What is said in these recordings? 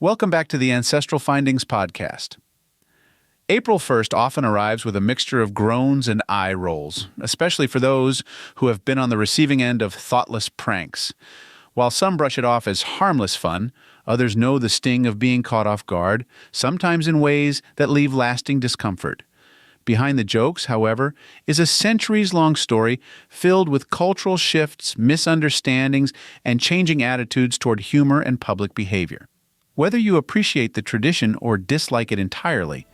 Welcome back to the Ancestral Findings podcast. April 1st often arrives with a mixture of groans and eye rolls, especially for those who have been on the receiving end of thoughtless pranks. While some brush it off as harmless fun, others know the sting of being caught off guard, sometimes in ways that leave lasting discomfort. Behind the jokes, however, is a centuries-long story filled with cultural shifts, misunderstandings, and changing attitudes toward humor and public behavior. Whether you appreciate the tradition or dislike it entirely,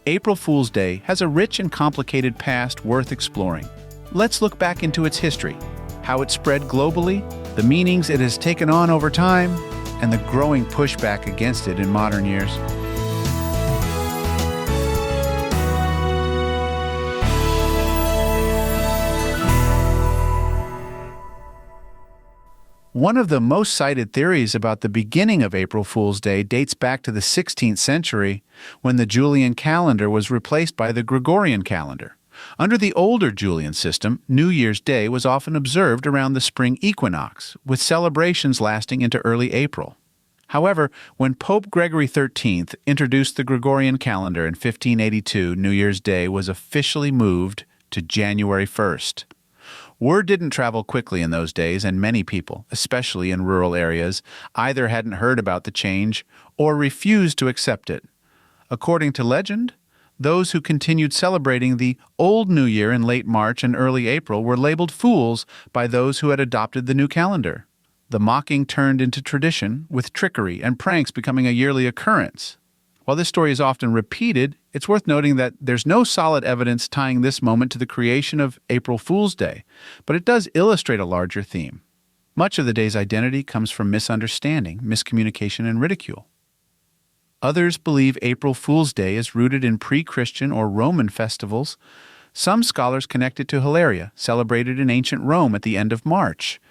April Fool's Day has a rich and complicated past worth exploring. Let's look back into its history, how it spread globally, the meanings it has taken on over time, and the growing pushback against it in modern years. One of the most cited theories about the beginning of April Fool's Day dates back to the 16th century, when the Julian calendar was replaced by the Gregorian calendar. Under the older Julian system, New Year's Day was often observed around the spring equinox, with celebrations lasting into early April. However, when Pope Gregory XIII introduced the Gregorian calendar in 1582, New Year's Day was officially moved to January 1st. Word didn't travel quickly in those days, and many people, especially in rural areas, either hadn't heard about the change or refused to accept it. According to legend, those who continued celebrating the Old New Year in late March and early April were labeled fools by those who had adopted the new calendar. The mocking turned into tradition, with trickery and pranks becoming a yearly occurrence. While this story is often repeated, it's worth noting that there's no solid evidence tying this moment to the creation of April Fool's Day, but it does illustrate a larger theme. Much of the day's identity comes from misunderstanding, miscommunication, and ridicule. Others believe April Fool's Day is rooted in pre-Christian or Roman festivals. Some scholars connect it to Hilaria, celebrated in ancient Rome at the end of March.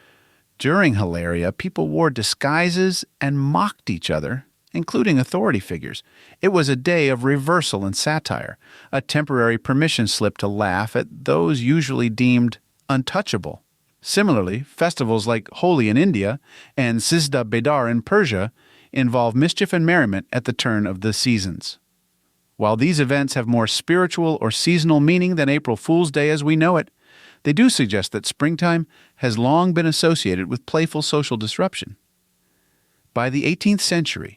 During Hilaria, people wore disguises and mocked each other, including authority figures. It was a day of reversal and satire, a temporary permission slip to laugh at those usually deemed untouchable. Similarly, festivals like Holi in India and Sizda Bedar in Persia involve mischief and merriment at the turn of the seasons. While these events have more spiritual or seasonal meaning than April Fool's Day as we know it, they do suggest that springtime has long been associated with playful social disruption. By the 18th century,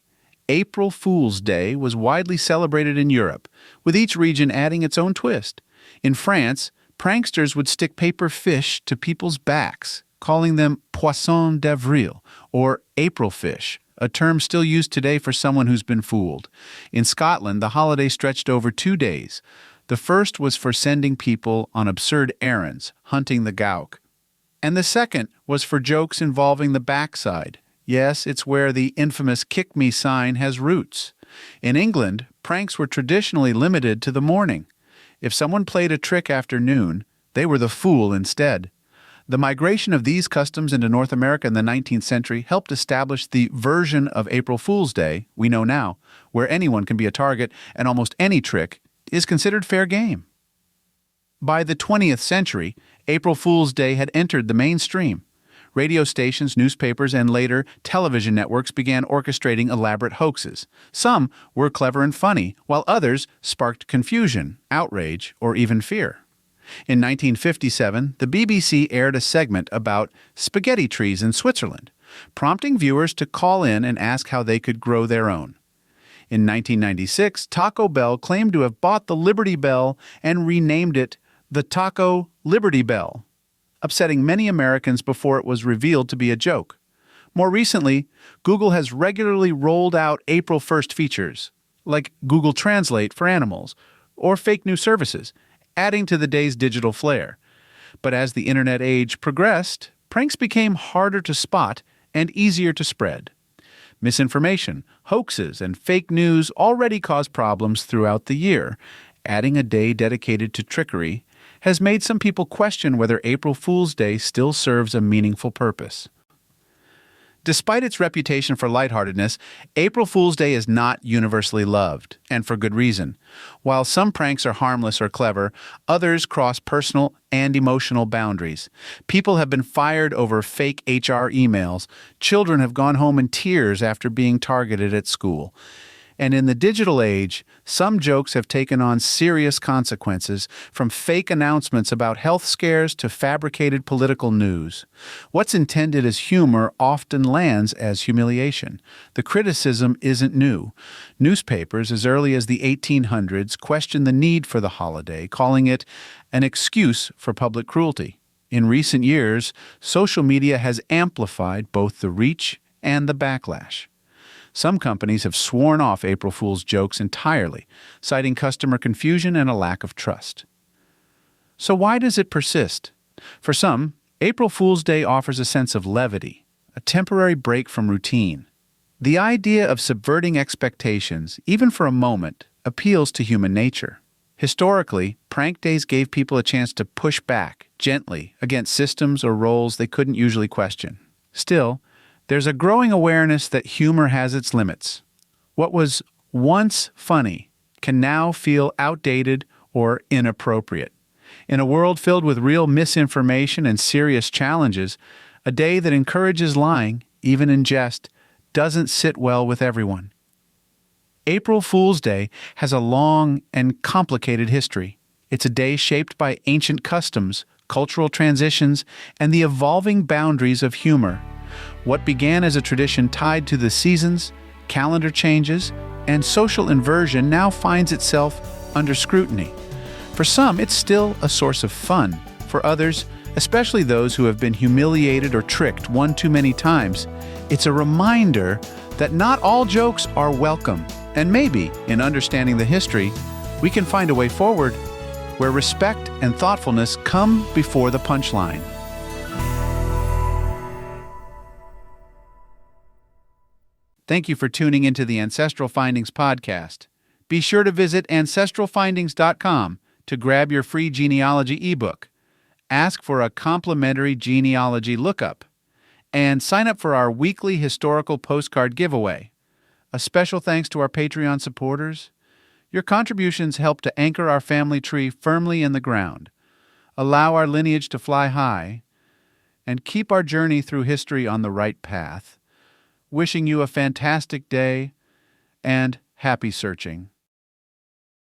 April Fool's Day was widely celebrated in Europe, with each region adding its own twist. In France, pranksters would stick paper fish to people's backs, calling them poisson d'avril, or April fish, a term still used today for someone who's been fooled. In Scotland, the holiday stretched over 2 days. The first was for sending people on absurd errands, hunting the gowk. And the second was for jokes involving the backside. Yes, it's where the infamous "kick me" sign has roots. In England, pranks were traditionally limited to the morning. If someone played a trick after noon, they were the fool instead. The migration of these customs into North America in the 19th century helped establish the version of April Fool's Day we know now, where anyone can be a target and almost any trick is considered fair game. By the 20th century, April Fool's Day had entered the mainstream. Radio stations, newspapers, and later television networks began orchestrating elaborate hoaxes. Some were clever and funny, while others sparked confusion, outrage, or even fear. In 1957, the BBC aired a segment about spaghetti trees in Switzerland, prompting viewers to call in and ask how they could grow their own. In 1996, Taco Bell claimed to have bought the Liberty Bell and renamed it the Taco Liberty Bell, upsetting many Americans before it was revealed to be a joke. More recently, Google has regularly rolled out April 1st features, like Google Translate for animals, or fake news services, adding to the day's digital flair. But as the internet age progressed, pranks became harder to spot and easier to spread. Misinformation, hoaxes, and fake news already cause problems throughout the year. Adding a day dedicated to trickery has made some people question whether April Fool's Day still serves a meaningful purpose. Despite its reputation for lightheartedness, April Fool's Day is not universally loved, and for good reason. While some pranks are harmless or clever, others cross personal and emotional boundaries. People have been fired over fake HR emails. Children have gone home in tears after being targeted at school. And in the digital age, some jokes have taken on serious consequences, from fake announcements about health scares to fabricated political news. What's intended as humor often lands as humiliation. The criticism isn't new. Newspapers, as early as the 1800s, questioned the need for the holiday, calling it an excuse for public cruelty. In recent years, social media has amplified both the reach and the backlash. Some companies have sworn off April Fool's jokes entirely, citing customer confusion and a lack of trust. So why does it persist? For some, April Fool's Day offers a sense of levity, a temporary break from routine. The idea of subverting expectations, even for a moment, appeals to human nature. Historically, prank days gave people a chance to push back, gently, against systems or roles they couldn't usually question. Still, there's a growing awareness that humor has its limits. What was once funny can now feel outdated or inappropriate. In a world filled with real misinformation and serious challenges, a day that encourages lying, even in jest, doesn't sit well with everyone. April Fool's Day has a long and complicated history. It's a day shaped by ancient customs, cultural transitions, and the evolving boundaries of humor. What began as a tradition tied to the seasons, calendar changes, and social inversion now finds itself under scrutiny. For some, it's still a source of fun. For others, especially those who have been humiliated or tricked one too many times, it's a reminder that not all jokes are welcome. And maybe, in understanding the history, we can find a way forward where respect and thoughtfulness come before the punchline. Thank you for tuning into the Ancestral Findings podcast. Be sure to visit ancestralfindings.com to grab your free genealogy ebook. Ask for a complimentary genealogy lookup, and sign up for our weekly historical postcard giveaway. A special thanks to our Patreon supporters. Your contributions help to anchor our family tree firmly in the ground, allow our lineage to fly high, and keep our journey through history on the right path. Wishing you a fantastic day and happy searching.